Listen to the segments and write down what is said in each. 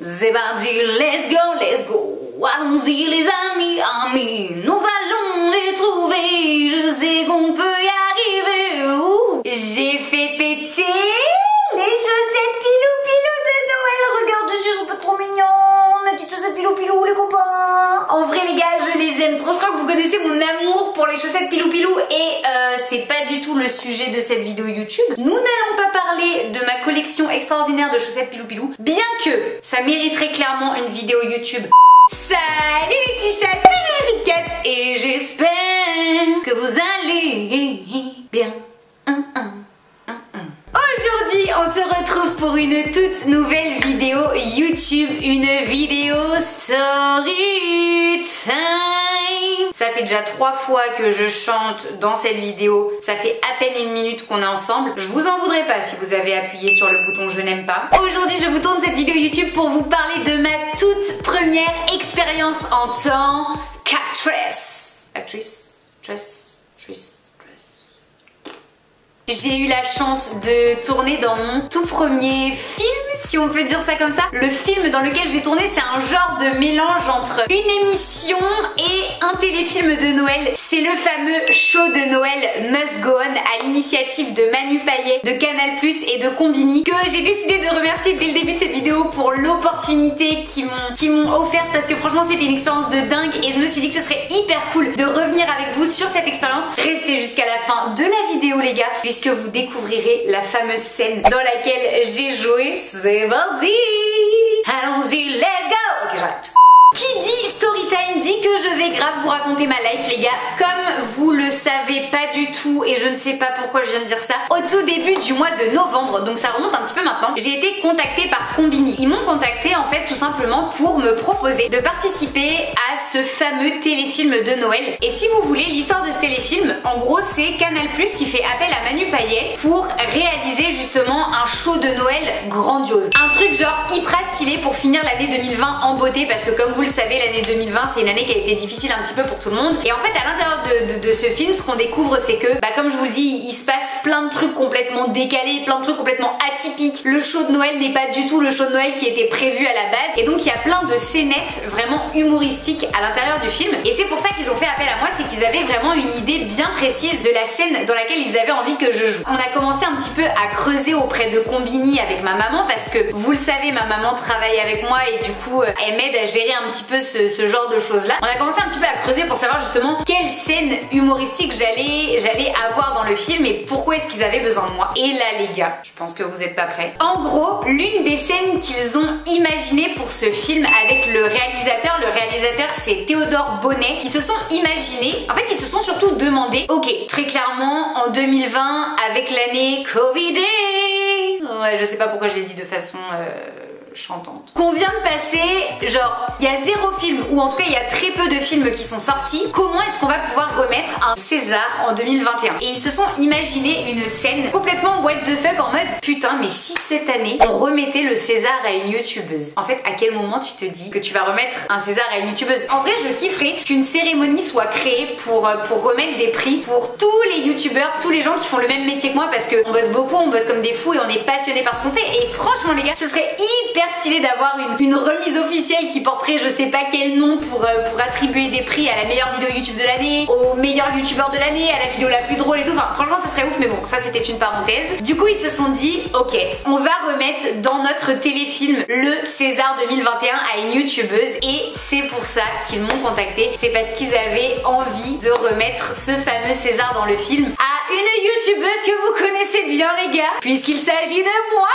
C'est parti, let's go, allons-y les amis, nous allons les trouver, je sais qu'on peut y arriver. J'ai fait péter les chaussettes pilou-pilou de Noël, regarde dessus, elles sont pas trop mignons, les petites chaussettes pilou-pilou les copains. En vrai les gars, je les aime trop, je crois que vous connaissez mon amour pour les chaussettes pilou-pilou et c'est pas du tout le sujet de cette vidéo YouTube. Nous n'allons pas parler de ma collection extraordinaire de chaussettes pilou-pilou, bien que ça mériterait clairement une vidéo YouTube. Salut les petits chats, c'est Juju Cat et j'espère que vous allez bien. Aujourd'hui, on se retrouve pour une toute nouvelle vidéo YouTube, une vidéo story time. Ça fait déjà 3 fois que je chante dans cette vidéo, ça fait à peine 1 minute qu'on est ensemble. Je vous en voudrais pas si vous avez appuyé sur le bouton je n'aime pas. Aujourd'hui, je vous tourne cette vidéo YouTube pour vous parler de ma toute première expérience en tant qu'actrice. J'ai eu la chance de tourner dans mon tout premier film, si on peut dire ça comme ça. Le film dans lequel j'ai tourné, c'est un genre de mélange entre une émission et un téléfilm de Noël. C'est le fameux show de Noël Must Go On à l'initiative de Manu Payet, de Canal+ et de Combini, que j'ai décidé de remercier dès le début de cette vidéo pour l'opportunité qu'ils m'ont offerte, parce que franchement c'était une expérience de dingue et je me suis dit que ce serait hyper cool de revenir avec vous sur cette expérience. Restez jusqu'à la fin de la vidéo les gars, puisque vous découvrirez la fameuse scène dans laquelle j'ai joué. C'est parti! Allons-y, let's go! Ok, j'arrête. Qui dit storytime dit que je vais grave vous raconter ma life les gars. Comme vous le savez pas du tout et je ne sais pas pourquoi je viens de dire ça, au tout début du mois de novembre, donc ça remonte un petit peu maintenant, j'ai été contactée par Combini. Ils m'ont contactée en fait tout simplement pour me proposer de participer à ce fameux téléfilm de Noël. Et si vous voulez l'histoire de ce téléfilm, en gros c'est Canal+ qui fait appel à Manu Payet pour réaliser justement un show de Noël grandiose. Un truc genre hyper stylé pour finir l'année 2020 en beauté, parce que comme vous le savez, l'année 2020 c'est une année qui a été difficile un petit peu pour tout le monde. Et en fait à l'intérieur de ce film, ce qu'on découvre c'est que, comme je vous le dis, il se passe plein de trucs complètement décalés, plein de trucs complètement atypiques. Le show de Noël n'est pas du tout le show de Noël qui était prévu à la base. Et donc il y a plein de scénettes vraiment humoristiques à l'intérieur du film. Et c'est pour ça qu'ils ont fait appel à moi, c'est qu'ils avaient vraiment une idée bien précise de la scène dans laquelle ils avaient envie que je joue. On a commencé un petit peu à creuser auprès de Combini avec ma maman, parce que vous le savez, ma maman travaille avec moi et du coup elle m'aide à gérer un petit peu ce genre de choses là. On a commencé un petit peu à creuser pour savoir justement quelle scène humoristique j'allais avoir dans le film et pourquoi est-ce qu'ils avaient besoin de moi. Et là les gars, je pense que vous êtes pas prêts. En gros, l'une des scènes qu'ils ont imaginées pour ce film avec le réalisateur c'est Théodore Bonnet, ils se sont imaginés, en fait ils se sont surtout demandé, ok, très clairement en 2020 avec l'année Covid, ouais je sais pas pourquoi je l'ai dit de façon chantante, qu'on vient de passer, genre il y a 0 film, ou en tout cas il y a très peu de films qui sont sortis. Comment est-ce qu'on va pouvoir remettre un César en 2021? Et ils se sont imaginé une scène complètement what the fuck, en mode putain mais si cette année on remettait le César à une youtubeuse. En fait à quel moment tu te dis que tu vas remettre un César à une youtubeuse? En vrai je kifferais qu'une cérémonie soit créée pour remettre des prix pour tous les youtubeurs, tous les gens qui font le même métier que moi, parce qu'on bosse beaucoup, on bosse comme des fous et on est passionnés par ce qu'on fait. Et franchement les gars, ce serait hyper stylé d'avoir une remise officielle qui porterait je sais pas quel nom pour attribuer des prix à la meilleure vidéo YouTube de l'année, au meilleur youtubeur de l'année, à la vidéo la plus drôle et tout. Enfin franchement ce serait ouf, mais bon ça c'était une parenthèse. Du coup ils se sont dit ok, on va remettre dans notre téléfilm le César 2021 à une youtubeuse, et c'est pour ça qu'ils m'ont contacté. C'est parce qu'ils avaient envie de remettre ce fameux César dans le film à une youtubeuse que vous connaissez bien les gars, puisqu'il s'agit de moi-même.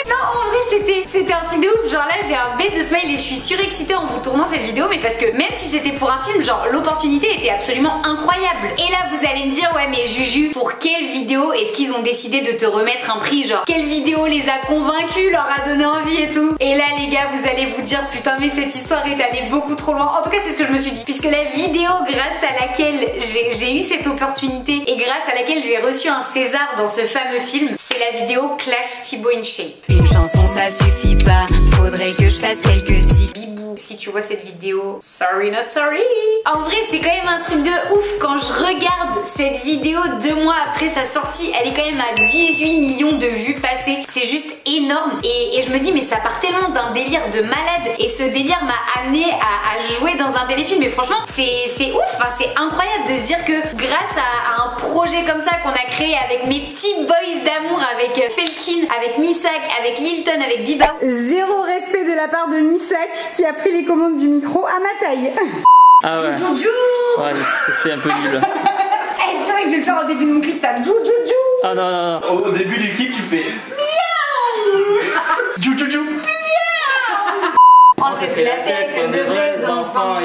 Non en vrai c'était un truc de ouf, genre là j'ai un bête de smile et je suis surexcitée en vous tournant cette vidéo, mais parce que même si c'était pour un film, genre l'opportunité était absolument incroyable. Et là vous allez me dire ouais mais Juju, pour quelle vidéo est-ce qu'ils ont décidé de te remettre un prix? Genre quelle vidéo les a convaincus, leur a donné envie et tout? Et là les gars vous allez vous dire putain mais cette histoire est allée beaucoup trop loin. En tout cas c'est ce que je me suis dit, puisque la vidéo grâce à laquelle j'ai eu cette opportunité et grâce à laquelle j'ai reçu un César dans ce fameux film, c'est la vidéo Clash Thibaut InShape. Une chanson ça suffit pas, faudrait que je fasse quelques si. Bibou. si tu vois cette vidéo, sorry not sorry. En vrai c'est quand même un truc de ouf quand je regarde cette vidéo 2 mois après sa sortie, elle est quand même à 18 millions de vues passées, c'est juste énorme et je me dis mais ça part tellement d'un délire de malade et ce délire m'a amené à jouer dans un téléfilm et franchement c'est ouf, enfin, c'est incroyable de se dire que grâce à un projet comme ça qu'on a créé avec mes petits boys d'amour, avec Felkin, avec Misak, avec Lilton, avec Biba. Zéro respect de la part de Misak qui a pris les commandes du micro à ma taille. Ah ouais. Ouais, c'est un peu nul. Eh, direct, je vais le faire au début de mon clip, ça. Ah non, non, non. Au début du clip, tu fais miaou. On s'est pris la tête comme de vrais enfants.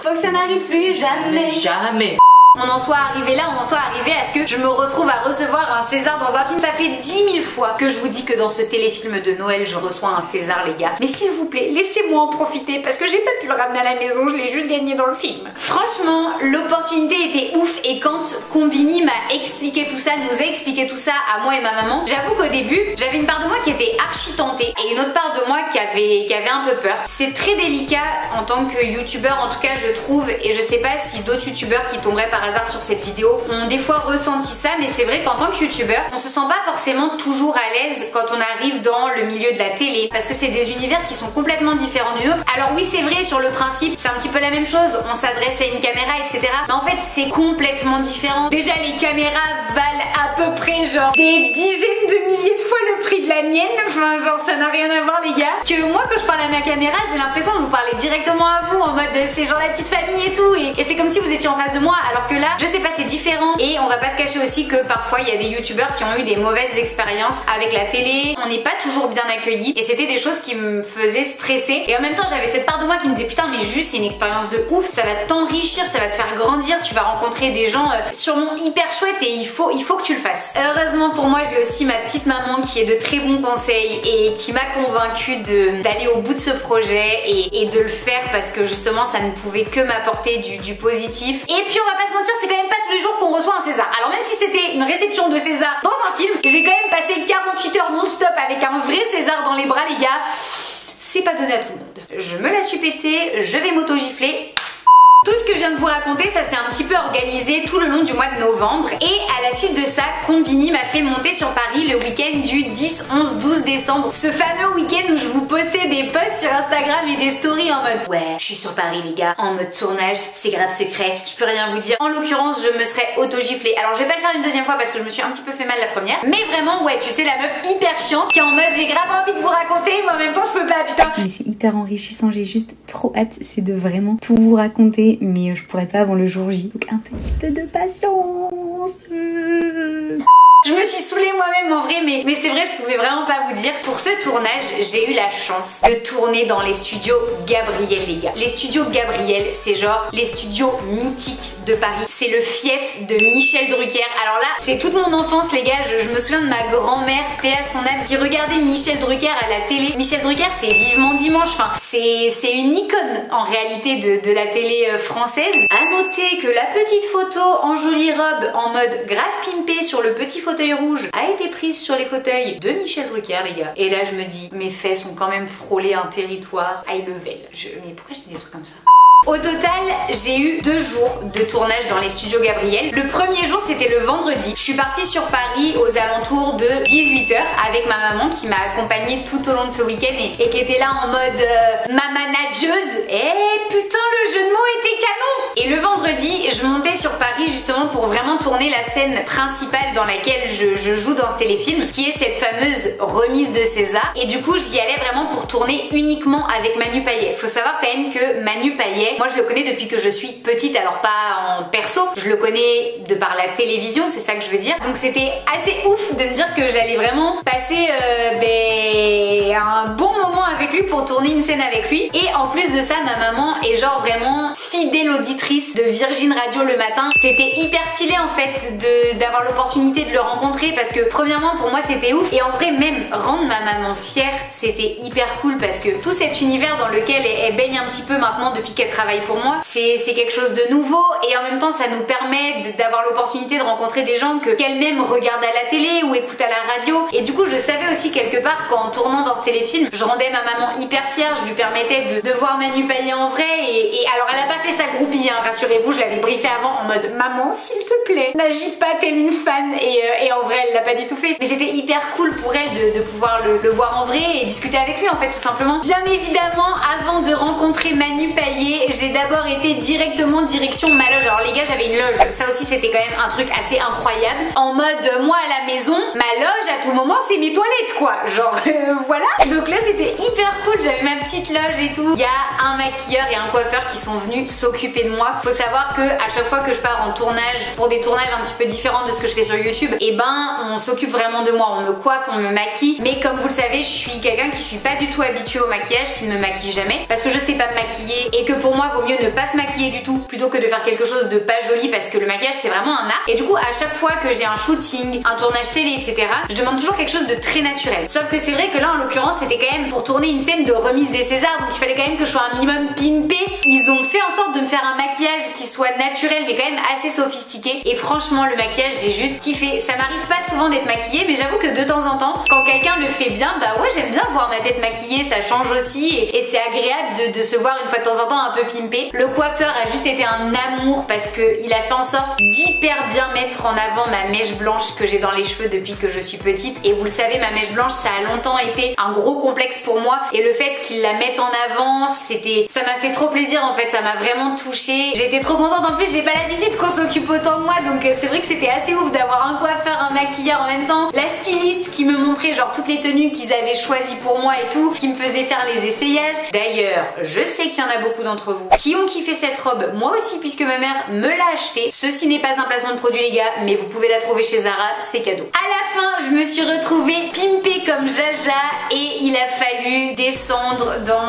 Faut que ça n'arrive plus jamais. Jamais. On en soit arrivé là, on en soit arrivé à ce que je me retrouve à recevoir un César dans un film. Ça fait 10 000 fois que je vous dis que dans ce téléfilm de Noël, je reçois un César, les gars. Mais s'il vous plaît, laissez-moi en profiter parce que j'ai pas pu le ramener à la maison, je l'ai juste gagné dans le film. Franchement, l'opportunité était ouf et quand Combini m'a expliqué tout ça, nous a expliqué tout ça à moi et ma maman, j'avoue qu'au début, j'avais une part de moi qui était archi tentée et une autre part de moi qui avait un peu peur. C'est très délicat en tant que youtubeur, en tout cas je trouve, et je sais pas si d'autres youtubeurs qui tomberaient par hasard sur cette vidéo ont des fois ressenti ça, mais c'est vrai qu'en tant que youtubeur, on se sent pas forcément toujours à l'aise quand on arrive dans le milieu de la télé, parce que c'est des univers qui sont complètement différents du nôtre. Alors oui, c'est vrai, sur le principe, c'est un petit peu la même chose, on s'adresse à une caméra, etc. Mais en fait, c'est complètement différent. Déjà, les caméras valent à peu près genre des dizaines de milliers de fois le prix de la mienne, enfin genre ça n'a rien à voir les gars. Que moi, quand je parle à ma caméra, j'ai l'impression de vous parler directement à vous, en mode c'est genre la petite famille et tout, et c'est comme si vous étiez en face de moi, alors que là, je sais pas, c'est différent. Et on va pas se cacher aussi que parfois il y a des youtubeurs qui ont eu des mauvaises expériences avec la télé, on n'est pas toujours bien accueillis et c'était des choses qui me faisaient stresser. Et en même temps j'avais cette part de moi qui me disait putain mais juste c'est une expérience de ouf, ça va t'enrichir, ça va te faire grandir, tu vas rencontrer des gens sûrement hyper chouettes et il faut que tu le fasses. Heureusement pour moi j'ai aussi ma petite maman qui est de très bons conseils et qui m'a convaincue d'aller au bout de ce projet et de le faire parce que justement ça ne pouvait que m'apporter du positif. Et puis on va pas se mentir, c'est quand même pas tous les jours qu'on reçoit un César. Alors même si c'était une réception de César dans un film, j'ai quand même passé 48 heures non-stop avec un vrai César dans les bras les gars. C'est pas donné à tout le monde. Je me la suis pété, je vais m'auto-gifler. Tout ce que je viens de vous raconter, ça s'est un petit peu organisé tout le long du mois de novembre et à la suite de ça, Combini m'a fait monter sur Paris le week-end du 10, 11, 12 décembre. Ce fameux week-end où je vous postais des posts sur Instagram et des stories en mode ouais, je suis sur Paris les gars, en mode tournage, c'est grave secret, je peux rien vous dire. En l'occurrence, je me serais auto-giflée. Alors je vais pas le faire une deuxième fois parce que je me suis un petit peu fait mal la première. Mais vraiment, ouais, tu sais, la meuf hyper chiante qui est en mode j'ai grave envie de vous raconter, mais en même temps je peux pas, putain. Mais c'est hyper enrichissant, j'ai juste trop hâte, c'est de vraiment tout vous raconter. Mais je pourrais pas avant le jour J. Donc un petit peu de patience. Je me suis saoulée moi-même en vrai, mais c'est vrai, je pouvais vraiment pas vous dire. Pour ce tournage, j'ai eu la chance de tourner dans les studios Gabriel, les gars. Les studios Gabriel, c'est genre les studios mythiques de Paris. C'est le fief de Michel Drucker. Alors là, c'est toute mon enfance, les gars. Je me souviens de ma grand-mère, paix à son âme, qui regardait Michel Drucker à la télé. Michel Drucker, c'est Vivement Dimanche. Enfin, c'est une icône en réalité de la télé française. À noter que la petite photo en jolie robe, en mode grave pimpé sur le petit fauteuil rouge, a été prise sur les fauteuils de Michel Drucker, les gars. Et là, je me dis, mes fesses ont quand même frôlé un territoire high level. Mais pourquoi je dis des trucs comme ça ? Au total, j'ai eu 2 jours de tournage dans les studios Gabriel. Le premier jour, c'était le vendredi. Je suis partie sur Paris aux alentours de 18h avec ma maman qui m'a accompagnée tout au long de ce week-end et qui était là en mode ma manageuse. Eh putain, le jeu de mots était canon! Et le vendredi, je montais sur Paris justement pour vraiment tourner la scène principale dans laquelle je joue dans ce téléfilm, qui est cette fameuse remise de César. Et du coup, j'y allais vraiment pour tourner uniquement avec Manu Payet. Faut savoir quand même que Manu Payet, moi je le connais depuis que je suis petite, alors pas en perso, je le connais de par la télévision, c'est ça que je veux dire. Donc c'était assez ouf de me dire que j'allais vraiment passer un bon moment avec lui pour tourner une scène avec lui. Et en plus de ça, ma maman est genre vraiment fidèle auditrice de Virgin Radio le matin. C'était hyper stylé en fait d'avoir l'opportunité de le rencontrer parce que premièrement pour moi c'était ouf et en vrai même rendre ma maman fière c'était hyper cool parce que tout cet univers dans lequel elle baigne un petit peu maintenant depuis qu'elle travaille travail pour moi. C'est quelque chose de nouveau et en même temps ça nous permet d'avoir l'opportunité de rencontrer des gens qu'elle-même regarde à la télé ou écoute à la radio. Et du coup je savais aussi quelque part qu'en tournant dans ce téléfilm, je rendais ma maman hyper fière, je lui permettais de voir Manu Payet en vrai et alors elle a pas fait sa groupie, hein, rassurez-vous, je l'avais briefée avant en mode maman s'il te plaît, n'agis pas telle une fan et en vrai elle l'a pas du tout fait. Mais c'était hyper cool pour elle de pouvoir le voir en vrai et discuter avec lui en fait tout simplement. Bien évidemment avant de rencontrer Manu Payet, j'ai d'abord été directement direction ma loge. Alors les gars j'avais une loge, ça aussi c'était quand même un truc assez incroyable. En mode moi à la maison, ma loge à tout moment c'est mes toilettes quoi, genre voilà. Donc là c'était hyper cool, j'avais ma petite loge et tout. Il y a un maquilleur et un coiffeur qui sont venus s'occuper de moi. Faut savoir que à chaque fois que je pars en tournage, pour des tournages un petit peu différents de ce que je fais sur YouTube, et ben on s'occupe vraiment de moi, on me coiffe, on me maquille. Mais comme vous le savez, je suis quelqu'un qui suis pas du tout habituée au maquillage, qui ne me maquille jamais parce que je sais pas me maquiller et que pour moi vaut mieux ne pas se maquiller du tout plutôt que de faire quelque chose de pas joli parce que le maquillage c'est vraiment un art. Et du coup à chaque fois que j'ai un shooting, un tournage télé, etc., je demande toujours quelque chose de très naturel. Sauf que c'est vrai que là en l'occurrence c'était quand même pour tourner une scène de remise des Césars, donc il fallait quand même que je sois un minimum pimpée. Ils ont fait en sorte de me faire un maquillage qui soit naturel mais quand même assez sophistiqué et franchement le maquillage j'ai juste kiffé. Ça m'arrive pas souvent d'être maquillée mais j'avoue que de temps en temps quand quelqu'un le fait bien, bah ouais j'aime bien voir ma tête maquillée, ça change aussi et c'est agréable de se voir une fois de temps en temps un peu pimpée. Le coiffeur a juste été un amour parce qu'il a fait en sorte d'hyper bien mettre en avant ma mèche blanche que j'ai dans les cheveux depuis que je suis petite et vous le savez ma mèche blanche ça a longtemps été un gros complexe pour moi et le fait qu'il la mette en avant ça m'a fait trop plaisir en fait, ça m'a vraiment touchée. J'étais trop contente, en plus j'ai pas l'habitude qu'on s'occupe autant de moi donc c'est vrai que c'était assez ouf d'avoir un coiffeur, un maquilleur en même temps, la styliste qui me montrait genre toutes les tenues qu'ils avaient choisies pour moi et tout, qui me faisait faire les essayages. D'ailleurs je sais qu'il y en a beaucoup d'entre vous qui ont kiffé cette robe, moi aussi puisque ma mère me l'a achetée. Ceci n'est pas un placement de produit les gars mais vous pouvez la trouver chez Zara, c'est cadeau. À la fin je me suis retrouvée pimpée comme Jaja et il a fallu descendre dans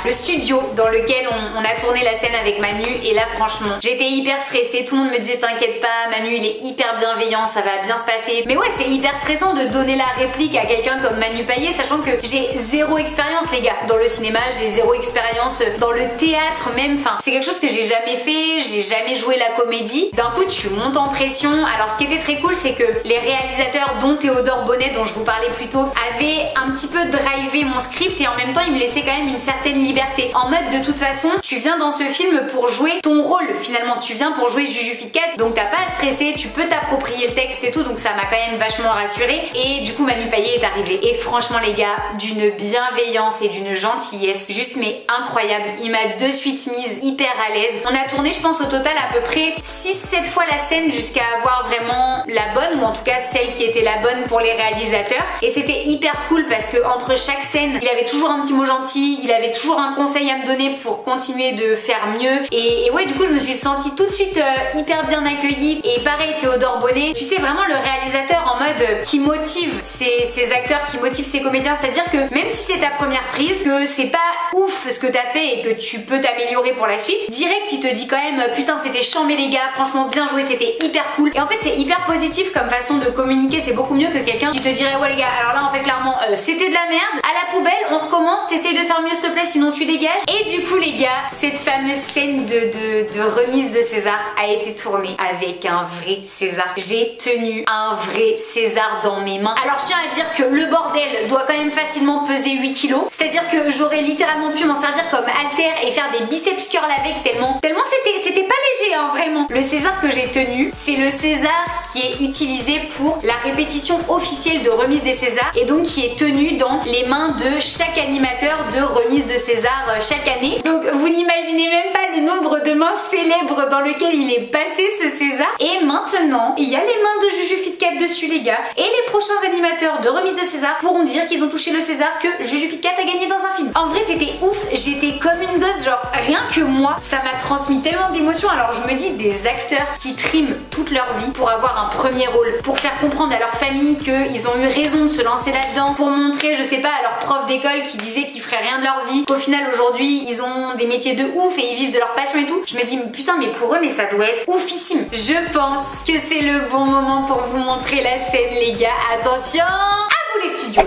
le studio dans lequel on a tourné la scène avec Manu et là franchement j'étais hyper stressée, tout le monde me disait t'inquiète pas Manu il est hyper bienveillant, ça va bien se passer. Mais ouais c'est hyper stressant de donner la réplique à quelqu'un comme Manu Payet sachant que j'ai zéro expérience les gars dans le cinéma, j'ai zéro expérience dans le théâtre même, enfin c'est quelque chose que j'ai jamais fait, j'ai jamais joué la comédie. D'un coup tu montes en pression. Alors ce qui était très cool c'est que les réalisateurs dont Théodore Bonnet dont je vous parlais plus tôt avaient un petit peu drivé mon script et en même temps ils me laissaient quand même une certaine liberté en mode de toute façon tu viens dans ce film pour jouer ton rôle finalement, tu viens pour jouer Juju Fit4 donc t'as pas à stresser, tu peux t'approprier le texte et tout donc ça m'a quand même vachement rassurée et du coup Manu Payet est arrivé et franchement les gars d'une bienveillance et d'une gentillesse juste mais incroyable, il m'a de suite mise hyper à l'aise. On a tourné je pense au total à peu près 6-7 fois la scène jusqu'à avoir vraiment la bonne ou en tout cas celle qui était la bonne pour les réalisateurs et c'était hyper cool parce que entre chaque scène il avait toujours un petit mot gentil, il avait toujours un conseil à me donner pour continuer de faire mieux et ouais du coup je me suis sentie tout de suite hyper bien accueillie et pareil Théodore Bonnet, tu sais vraiment le réalisateur en mode qui motive ses acteurs, qui motive ses comédiens, c'est-à-dire que même si c'est ta première prise, que c'est pas ouf ce que t'as fait et que tu peux t'améliorer pour la suite, direct il te dit quand même putain c'était chambé les gars, franchement bien joué, c'était hyper cool et en fait c'est hyper positif comme façon de communiquer, c'est beaucoup mieux que quelqu'un qui te dirait ouais les gars alors là en fait clairement c'était de la merde, à la poubelle on recommence, t'essayes de faire mieux s'il te plaît sinon tu dégages. Et du coup les gars cette fameuse scène de remise de César a été tournée avec un vrai César. J'ai tenu un vrai César dans mes mains. Alors je tiens à dire que le bordel doit quand même facilement peser 8 kilos, c'est-à-dire que j'aurais littéralement pu m'en servir comme haltère et faire des biceps curl avec tellement c'était pas léger hein, vraiment. Le César que j'ai tenu c'est le César qui est utilisé pour la répétition officielle de remise des Césars et donc qui est tenu dans les mains de chaque animateur de remise de César chaque année. Donc vous n'imaginez même pas le nombre de mains célèbres dans lequel il est passé ce César. Et maintenant il y a les mains de Juju Fit4 dessus les gars et les prochains animateurs de remise de César pourront dire qu'ils ont touché le César que Juju Fit4 a gagné dans un film. En vrai c'était ouf, j'étais comme une gosse, genre rien que moi ça m'a transmis tellement d'émotions. Alors je me dis des acteurs qui triment toute leur vie pour avoir un premier rôle, pour faire comprendre à leur famille qu'ils ont eu raison de se lancer là-dedans, pour montrer je sais pas à leurs profs d'école qui disaient qu'ils feraient rien de leur vie, qu'au final aujourd'hui ils ont des métiers de ouf et ils vivent de leur passion et tout. Je me dis putain mais pour eux mais ça doit être oufissime. Je pense que c'est le bon moment pour vous montrer la scène les gars. Attention, à vous les studios.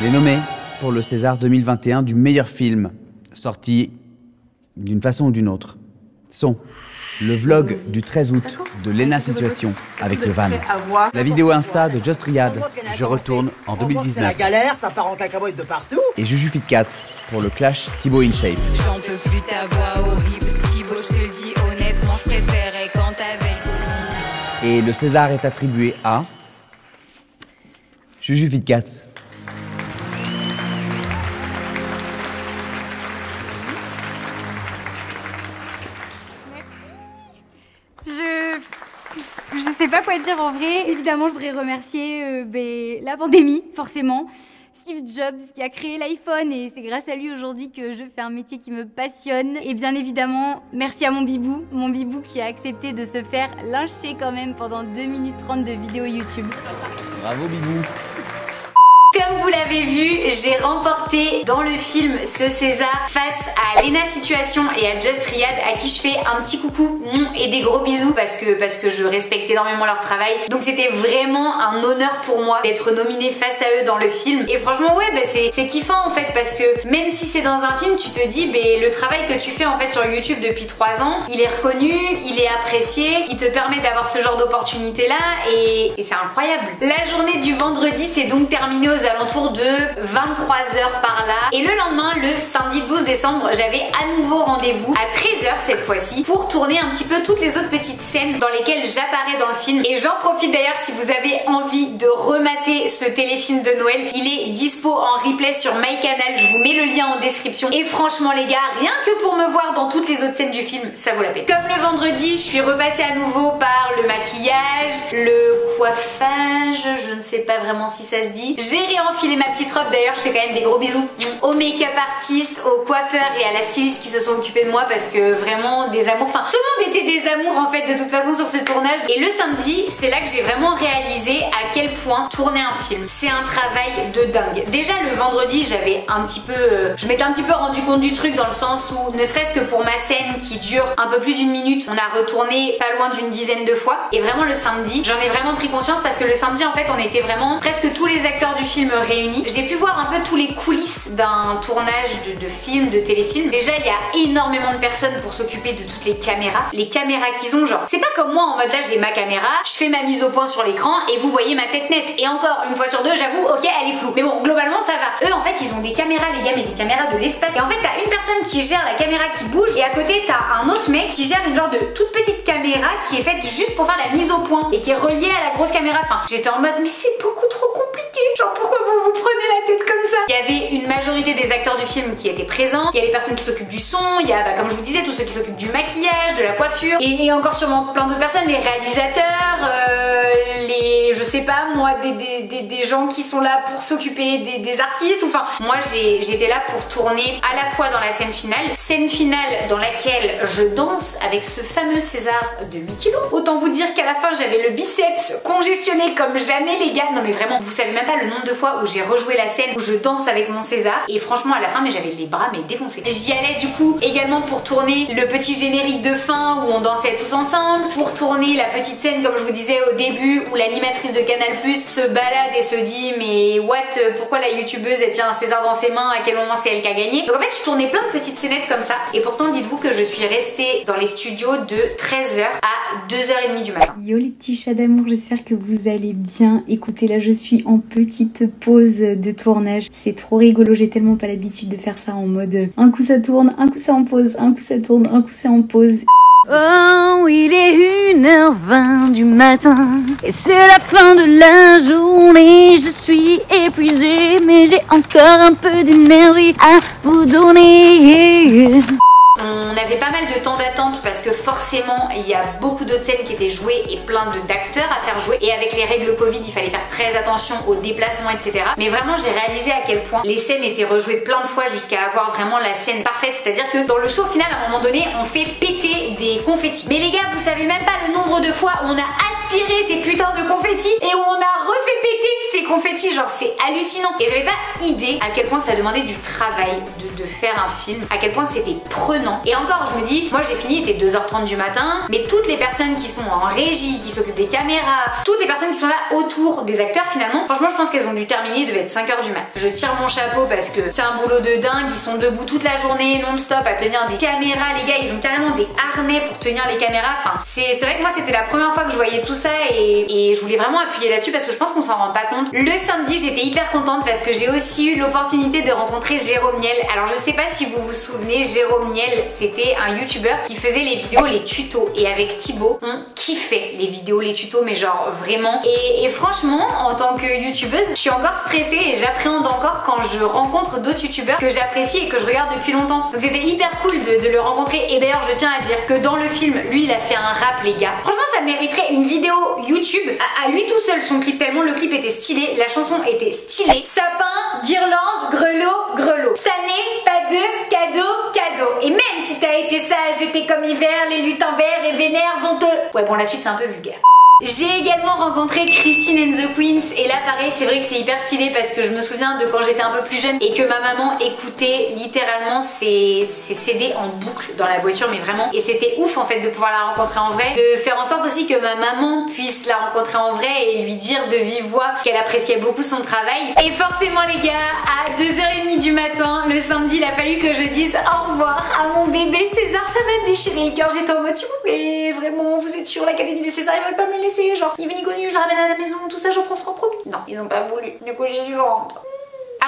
Les nommés pour le César 2021 du meilleur film, sorti d'une façon ou d'une autre, sont le vlog du 13 août de Lena Situation avec le van, la vidéo Insta de Just Riyad, je retourne en 2019, c'est la galère, ça part en cacahuète de partout, et Juju Fit Cats pour le clash Thibaut In Shape. J'en peux plus ta voix horrible, Thibaut, je te le dis honnêtement, je préférais quand t'avais le... Et le César est attribué à Juju Fit Cats. Je sais pas quoi dire en vrai. Évidemment, je voudrais remercier la pandémie, forcément. Steve Jobs qui a créé l'iPhone et c'est grâce à lui aujourd'hui que je fais un métier qui me passionne. Et bien évidemment, merci à mon bibou qui a accepté de se faire lyncher quand même pendant 2 minutes 30 de vidéo YouTube. Bravo Bibou. Comme vous l'avez vu, j'ai remporté dans le film ce César face à Lena Situation et à Just Riyad, à qui je fais un petit coucou et des gros bisous parce que je respecte énormément leur travail. Donc c'était vraiment un honneur pour moi d'être nominée face à eux dans le film. Et franchement ouais, c'est kiffant en fait, parce que même si c'est dans un film, tu te dis le travail que tu fais en fait sur YouTube depuis 3 ans, il est reconnu, il est apprécié, il te permet d'avoir ce genre d'opportunité là et c'est incroyable. La journée du vendredi s'est donc terminée aux alentours de 23h par là, et le lendemain, le samedi 12 décembre, j'avais à nouveau rendez-vous à 13h cette fois-ci pour tourner un petit peu toutes les autres petites scènes dans lesquelles j'apparais dans le film. Et j'en profite d'ailleurs, si vous avez envie de remater ce téléfilm de Noël, il est dispo en replay sur MyCanal, je vous mets le lien en description. Et franchement les gars, rien que pour me voir dans toutes les autres scènes du film, ça vaut la peine. Comme le vendredi, je suis repassée à nouveau par le maquillage, le coiffage, je ne sais pas vraiment si ça se dit. J'ai réenfilé ma petite robe, d'ailleurs je fais quand même des gros bisous au make-up artiste, au coiffeur et à la styliste qui se sont occupés de moi, parce que vraiment des amours, enfin tout le monde était des amours en fait de toute façon sur ce tournage. Et le samedi, c'est là que j'ai vraiment réalisé à quel point tourner un film, c'est un travail de dingue. Déjà le vendredi, j'avais un petit peu, je m'étais un petit peu rendu compte du truc, dans le sens où ne serait-ce que pour ma scène qui dure un peu plus d'1 minute, on a retourné pas loin d'une dizaine de fois. Et vraiment le samedi, j'en ai vraiment pris conscience, parce que le samedi en fait on était vraiment presque tous les acteurs du film réunis. J'ai pu voir un peu tous les coulisses d'un tournage de film, de téléfilm. Déjà il y a énormément de personnes pour s'occuper de toutes les caméras. Les caméras qu'ils ont, genre c'est pas comme moi en mode là j'ai ma caméra, je fais ma mise au point sur l'écran et vous voyez ma tête nette. Et encore une fois sur deux, j'avoue, ok elle est floue, mais bon globalement ça va. Eux en fait ils ont des caméras les gars, mais des caméras de l'espace. Et en fait t'as une personne qui gère la caméra qui bouge, et à côté t'as un autre mec qui gère une genre de toute petite caméra qui est faite juste pour faire la mise au point et qui est reliée à la grosse caméra. Enfin j'étais en mode mais c'est beaucoup trop compliqué, genre pourquoi vous prenez la tête comme ça? Il y avait une majorité des acteurs du film qui étaient présents, il y a les personnes qui s'occupent du son, il y a comme je vous disais tous ceux qui s'occupent du maquillage, de la coiffure, et encore sûrement plein d'autres personnes, les réalisateurs, les je sais pas moi, des gens qui sont là pour s'occuper des artistes. Enfin moi j'étais là pour tourner à la fois dans la scène finale dans laquelle je danse avec ce fameux César de 8 kilos. Autant vous dire qu'à la fin j'avais le biceps congestionné comme jamais les gars. Non mais vraiment, vous savez même pas le nombre de fois où j'ai rejoué la scène où je danse avec mon César, et franchement à la fin mais j'avais les bras mais défoncés. J'y allais du coup également pour tourner le petit générique de fin où on dansait tous ensemble, pour tourner la petite scène comme je vous disais au début où l'animatrice de Canal+ se balade et se dit mais what, pourquoi la youtubeuse elle tient un César dans ses mains, à quel moment c'est elle qui a gagné. Donc en fait je tournais plein de petites scénettes comme ça, et pourtant dites-vous que je suis restée dans les studios de 13h à 2h30 du matin. Yo les petits chats d'amour, j'espère que vous allez bien. Écoutez, là je suis en petite pause de tournage, c'est trop rigolo, j'ai tellement pas l'habitude de faire ça en mode un coup ça tourne, un coup c'est en pause, un coup ça tourne, un coup c'est en pause. Oh, il est 1h20 du matin et c'est la fin de la journée. Je suis épuisée mais j'ai encore un peu d'énergie à vous donner. On avait pas mal de temps d'attente parce que forcément il y a beaucoup d'autres scènes qui étaient jouées et plein d'acteurs à faire jouer, et avec les règles Covid il fallait faire très attention aux déplacements etc. Mais vraiment j'ai réalisé à quel point les scènes étaient rejouées plein de fois jusqu'à avoir vraiment la scène parfaite, c'est-à-dire que dans le show final à un moment donné on fait péter des confettis. Mais les gars vous savez même pas le nombre de fois où on a aspiré ces putains de confettis et où on a refait péter ces confettis, genre c'est hallucinant. Et j'avais pas idée à quel point ça demandait du travail de faire un film, à quel point c'était prenant. Et encore, je me dis, moi j'ai fini, il était 2h30 du matin, mais toutes les personnes qui sont en régie, qui s'occupent des caméras, toutes les personnes qui sont là autour des acteurs finalement, franchement je pense qu'elles ont dû terminer, il devait être 5h du mat. Je tire mon chapeau parce que c'est un boulot de dingue, ils sont debout toute la journée non-stop à tenir des caméras, les gars ils ont carrément des harnais pour tenir les caméras, enfin c'est vrai que moi c'était la première fois que je voyais tout ça et je voulais vraiment appuyer là-dessus parce que je pense qu'on s'en rend pas compte. Le samedi j'étais hyper contente parce que j'ai aussi eu l'opportunité de rencontrer Jérôme Niel. Alors je sais pas si vous vous souvenez, Jérôme Niel c'était un youtubeur qui faisait les vidéos, les tutos, et avec Thibaut on kiffait les vidéos, les tutos, mais genre vraiment. Et franchement en tant que youtubeuse je suis encore stressée et j'appréhende encore quand je rencontre d'autres youtubeurs que j'apprécie et que je regarde depuis longtemps. Donc c'était hyper cool de le rencontrer. Et d'ailleurs je tiens à dire que dans le film lui il a fait un rap les gars. Franchement ça mériterait une vidéo YouTube à lui tout seul, son clip, tellement le clip était stylé, la chanson était stylée. Sapin, guirlande, grelot, grelot. Cette année pas de cadeau. Et même si t'as été sage, été comme hiver, les lutins verts et vénères vont te... Ouais bon la suite c'est un peu vulgaire. J'ai également rencontré Christine and the Queens et là pareil c'est vrai que c'est hyper stylé parce que je me souviens de quand j'étais un peu plus jeune et que ma maman écoutait littéralement ses CD en boucle dans la voiture, mais vraiment, et c'était ouf en fait de pouvoir la rencontrer en vrai, de faire en sorte aussi que ma maman puisse la rencontrer en vrai et lui dire de vive voix qu'elle appréciait beaucoup son travail. Et forcément les gars, à 2h30 du matin le samedi il a fallu que je dise au revoir à mon bébé César. Ça m'a déchiré le cœur, j'étais en mode s'il vous plaît, vraiment vous êtes sur l'Académie des César, ils veulent pas me le laisser, genre ni vu ni connu, je le ramène à la maison, tout ça, j'en prends son promis. Non, ils ont pas voulu, du coup j'ai dû rendre.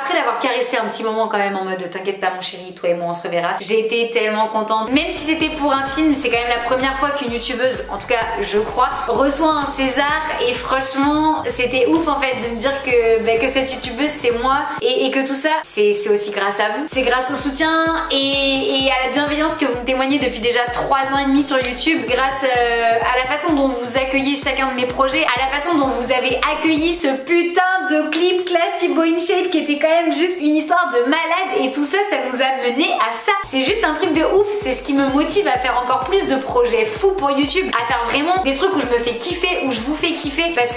Après l'avoir caressé un petit moment quand même en mode t'inquiète pas mon chéri, toi et moi on se reverra, j'ai été tellement contente. Même si c'était pour un film, c'est quand même la première fois qu'une youtubeuse, en tout cas je crois, reçoit un César et franchement c'était ouf en fait de me dire que cette youtubeuse c'est moi et que tout ça c'est aussi grâce à vous. C'est grâce au soutien et à la bienveillance que vous me témoignez depuis déjà 3 ans et demi sur YouTube, grâce à la façon dont vous accueillez chacun de mes projets, à la façon dont vous avez accueilli ce putain de clip classe Thibaut InShape qui était quand même juste une histoire de malade et tout ça, ça nous a mené à ça. C'est juste un truc de ouf, c'est ce qui me motive à faire encore plus de projets fous pour YouTube, à faire vraiment des trucs où je me fais kiffer, où je vous fais kiffer parce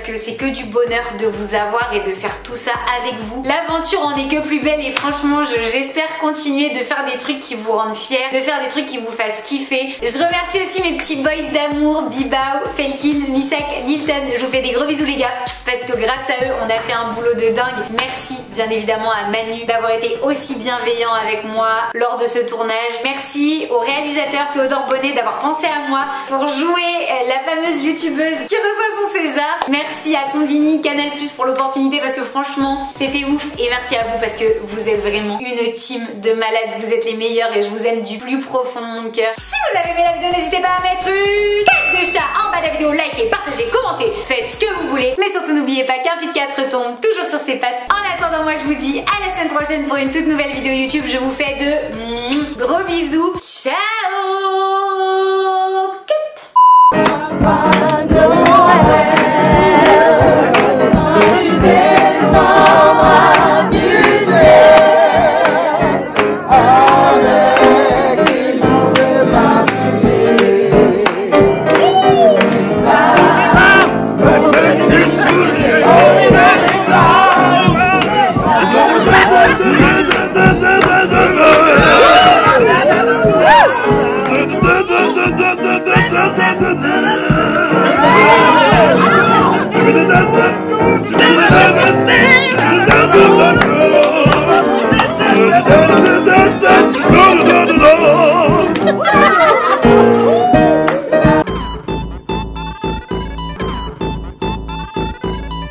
que c'est que du bonheur de vous avoir et de faire tout ça avec vous. L'aventure en est que plus belle et franchement j'espère continuer de faire des trucs qui vous rendent fiers, de faire des trucs qui vous fassent kiffer. Je remercie aussi mes petits boys d'amour, Bibao, Felkin, Misak, Lilton. Je vous fais des gros bisous les gars parce que grâce à eux on a fait un boulot de dingue. Merci bien évidemment à Manu d'avoir été aussi bienveillant avec moi lors de ce tournage. Merci au réalisateur Théodore Bonnet d'avoir pensé à moi pour jouer la fameuse youtubeuse qui reçoit son César. Merci à Combini, Canal+ pour l'opportunité parce que franchement c'était ouf, et merci à vous parce que vous êtes vraiment une team de malades, vous êtes les meilleurs et je vous aime du plus profond de mon cœur. Si vous avez aimé la vidéo, n'hésitez pas à mettre une tête de chat en bas de la vidéo, likez, partagez, commentez, faites ce que vous voulez, mais surtout n'oubliez pas qu'un Fit 4 tombe toujours sur ses pattes. En attendant, moi je vous dis à la semaine prochaine pour une toute nouvelle vidéo YouTube. Je vous fais de gros bisous. Ciao!